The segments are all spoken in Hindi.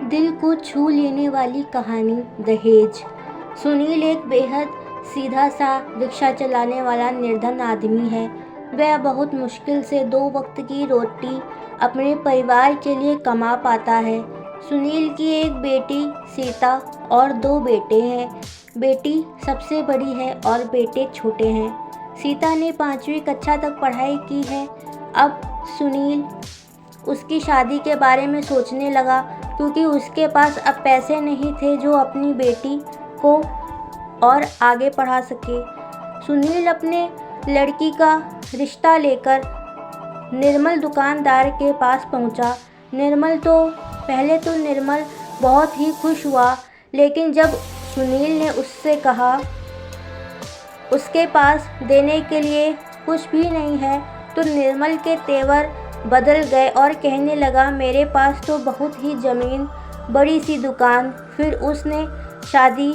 दिल को छू लेने वाली कहानी दहेज। सुनील एक बेहद सीधा सा रिक्शा चलाने वाला निर्धन आदमी है। वह बहुत मुश्किल से 2 वक्त की रोटी अपने परिवार के लिए कमा पाता है। सुनील की एक बेटी सीता और 2 बेटे हैं। बेटी सबसे बड़ी है और बेटे छोटे हैं। सीता ने 5वीं कक्षा तक पढ़ाई की है। अब सुनील उसकी शादी के बारे में सोचने लगा, क्योंकि उसके पास अब पैसे नहीं थे जो अपनी बेटी को और आगे पढ़ा सके। सुनील अपने लड़की का रिश्ता लेकर निर्मल दुकानदार के पास पहुंचा। निर्मल बहुत ही खुश हुआ, लेकिन जब सुनील ने उससे कहा उसके पास देने के लिए कुछ भी नहीं है, तो निर्मल के तेवर बदल गए और कहने लगा, मेरे पास तो बहुत ही ज़मीन, बड़ी सी दुकान। फिर उसने शादी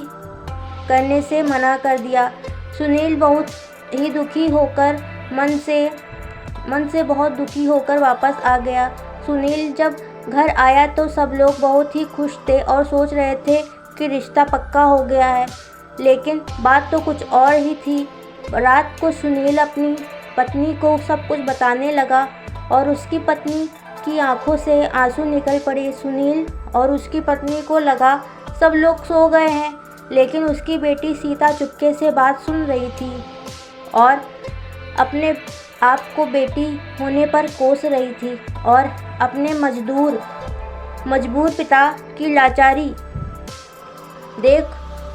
करने से मना कर दिया। सुनील बहुत ही दुखी होकर मन से बहुत दुखी होकर वापस आ गया। सुनील जब घर आया तो सब लोग बहुत ही खुश थे और सोच रहे थे कि रिश्ता पक्का हो गया है, लेकिन बात तो कुछ और ही थी। रात को सुनील अपनी पत्नी को सब कुछ बताने लगा और उसकी पत्नी की आंखों से आंसू निकल पड़े। सुनील और उसकी पत्नी को लगा सब लोग सो गए हैं, लेकिन उसकी बेटी सीता चुपके से बात सुन रही थी और अपने आप को बेटी होने पर कोस रही थी और अपने मजबूर पिता की लाचारी देख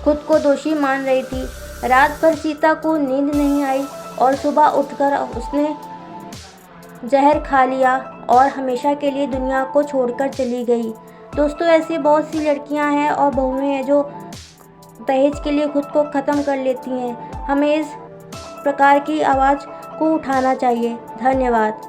खुद को दोषी मान रही थी। रात भर सीता को नींद नहीं आई और सुबह उठकर उसने जहर खा लिया और हमेशा के लिए दुनिया को छोड़कर चली गई। दोस्तों, ऐसी बहुत सी लड़कियां हैं और बहुएं हैं जो दहेज के लिए खुद को ख़त्म कर लेती हैं। हमें इस प्रकार की आवाज़ को उठाना चाहिए। धन्यवाद।